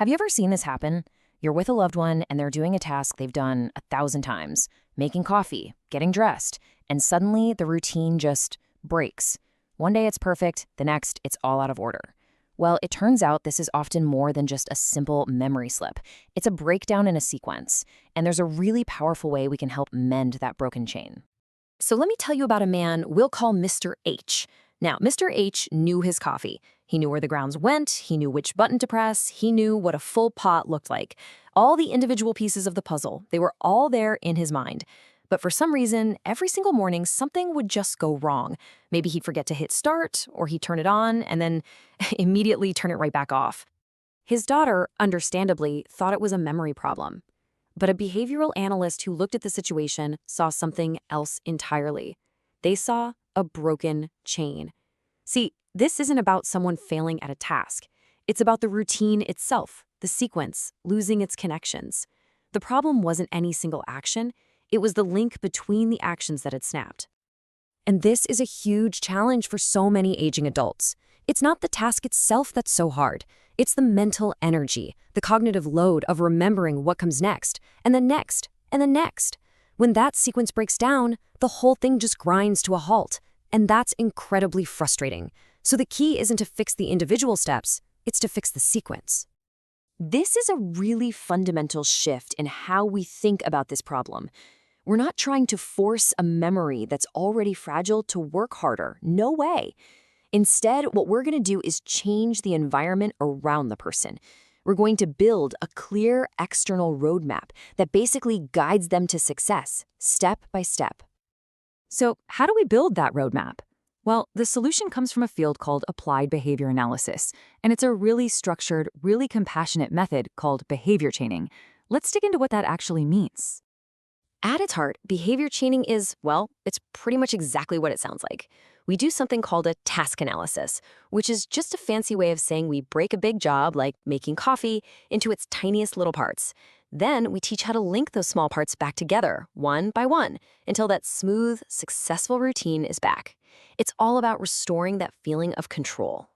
Have you ever seen this happen? You're with a loved one and they're doing a task they've done 1,000 times, making coffee, getting dressed, and suddenly the routine just breaks. One day it's perfect, the next it's all out of order. Well, it turns out this is often more than just a simple memory slip. It's a breakdown in a sequence, and there's a really powerful way we can help mend that broken chain. So let me tell you about a man we'll call Mr. H. Now, Mr. H knew his coffee. He knew where the grounds went, he knew which button to press, he knew what a full pot looked like. All the individual pieces of the puzzle, they were all there in his mind. But for some reason, every single morning, something would just go wrong. Maybe he'd forget to hit start, or he'd turn it on, and then immediately turn it right back off. His daughter, understandably, thought it was a memory problem. But a behavioral analyst who looked at the situation saw something else entirely. They saw a broken chain. See, this isn't about someone failing at a task. It's about the routine itself, the sequence, losing its connections. The problem wasn't any single action. It was the link between the actions that had snapped. And this is a huge challenge for so many aging adults. It's not the task itself that's so hard. It's the mental energy, the cognitive load of remembering what comes next, and the next, and the next. When that sequence breaks down, the whole thing just grinds to a halt. And that's incredibly frustrating. So the key isn't to fix the individual steps, it's to fix the sequence. This is a really fundamental shift in how we think about this problem. We're not trying to force a memory that's already fragile to work harder. No way. Instead, what we're going to do is change the environment around the person. We're going to build a clear external roadmap that basically guides them to success, step by step. So how do we build that roadmap? Well, the solution comes from a field called applied behavior analysis, and it's a really structured, really compassionate method called behavior chaining. Let's dig into what that actually means. At its heart, behavior chaining is, well, it's pretty much exactly what it sounds like. We do something called a task analysis, which is just a fancy way of saying we break a big job, like making coffee, into its tiniest little parts. Then we teach how to link those small parts back together, one by one, until that smooth, successful routine is back. It's all about restoring that feeling of control.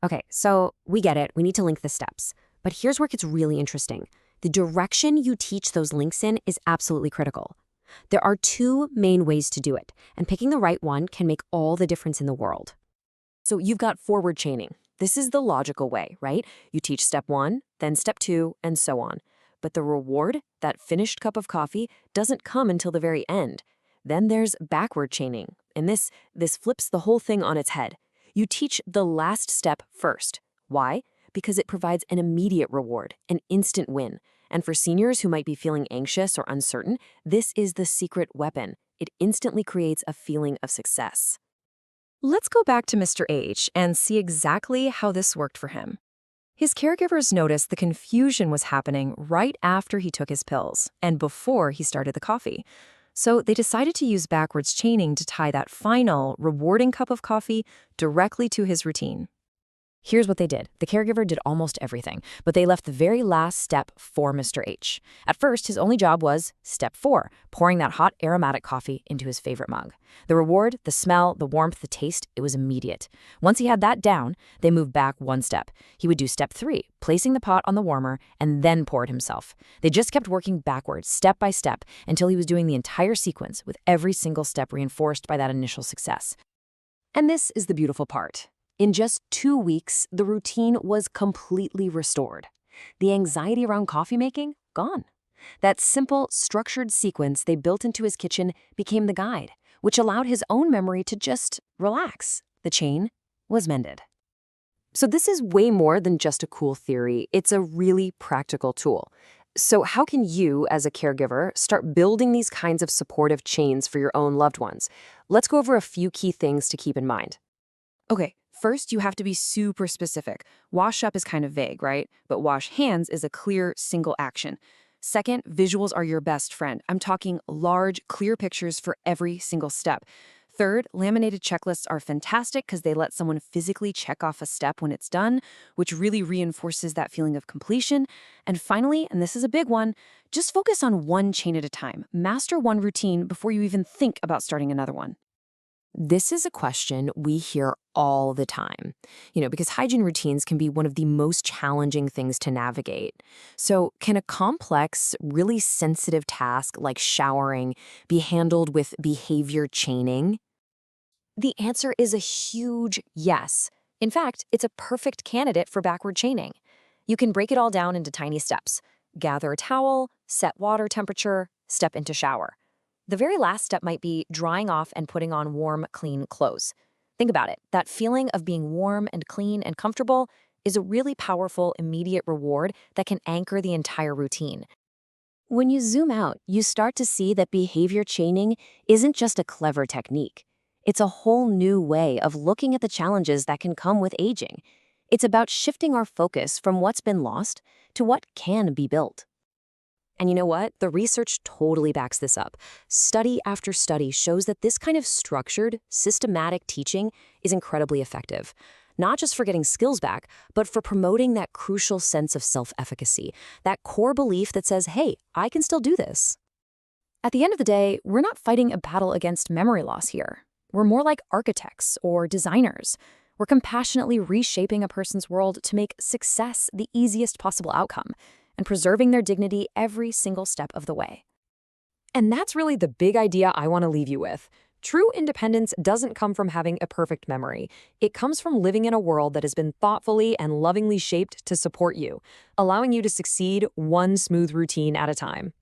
Okay, so we get it. We need to link the steps. But here's where it gets really interesting. The direction you teach those links in is absolutely critical. There are two main ways to do it, and picking the right one can make all the difference in the world. So you've got forward chaining. This is the logical way, right? You teach step one, then step two, and so on. But the reward, that finished cup of coffee, doesn't come until the very end. Then there's backward chaining, and this flips the whole thing on its head. You teach the last step first. Why? Because it provides an immediate reward, an instant win. And for seniors who might be feeling anxious or uncertain, this is the secret weapon. It instantly creates a feeling of success. Let's go back to Mr. H and see exactly how this worked for him. His caregivers noticed the confusion was happening right after he took his pills and before he started the coffee. So they decided to use backwards chaining to tie that final, rewarding cup of coffee directly to his routine. Here's what they did. The caregiver did almost everything, but they left the very last step for Mr. H. At first, his only job was step 4, pouring that hot aromatic coffee into his favorite mug. The reward, the smell, the warmth, the taste, it was immediate. Once he had that down, they moved back one step. He would do step 3, placing the pot on the warmer, and then pour it himself. They just kept working backwards, step by step, until he was doing the entire sequence with every single step reinforced by that initial success. And this is the beautiful part. In just 2 weeks, the routine was completely restored. The anxiety around coffee making, gone. That simple, structured sequence they built into his kitchen became the guide, which allowed his own memory to just relax. The chain was mended. So this is way more than just a cool theory. It's a really practical tool. So how can you, as a caregiver, start building these kinds of supportive chains for your own loved ones? Let's go over a few key things to keep in mind. Okay. First, you have to be super specific. Wash up is kind of vague, right? But wash hands is a clear, single action. Second, visuals are your best friend. I'm talking large, clear pictures for every single step. Third, laminated checklists are fantastic because they let someone physically check off a step when it's done, which really reinforces that feeling of completion. And finally, and this is a big one, just focus on one chain at a time. Master one routine before you even think about starting another one. This is a question we hear all the time, because hygiene routines can be one of the most challenging things to navigate. So, can a complex, really sensitive task like showering be handled with behavior chaining? The answer is a huge yes. In fact, it's a perfect candidate for backward chaining. You can break it all down into tiny steps. Gather a towel, set water temperature, step into shower. The very last step might be drying off and putting on warm, clean clothes. Think about it. That feeling of being warm and clean and comfortable is a really powerful, immediate reward that can anchor the entire routine. When you zoom out, you start to see that behavior chaining isn't just a clever technique. It's a whole new way of looking at the challenges that can come with aging. It's about shifting our focus from what's been lost to what can be built. And you know what? The research totally backs this up. Study after study shows that this kind of structured, systematic teaching is incredibly effective. Not just for getting skills back, but for promoting that crucial sense of self-efficacy, that core belief that says, hey, I can still do this. At the end of the day, we're not fighting a battle against memory loss here. We're more like architects or designers. We're compassionately reshaping a person's world to make success the easiest possible outcome and preserving their dignity every single step of the way. And that's really the big idea I want to leave you with. True independence doesn't come from having a perfect memory. It comes from living in a world that has been thoughtfully and lovingly shaped to support you, allowing you to succeed one smooth routine at a time.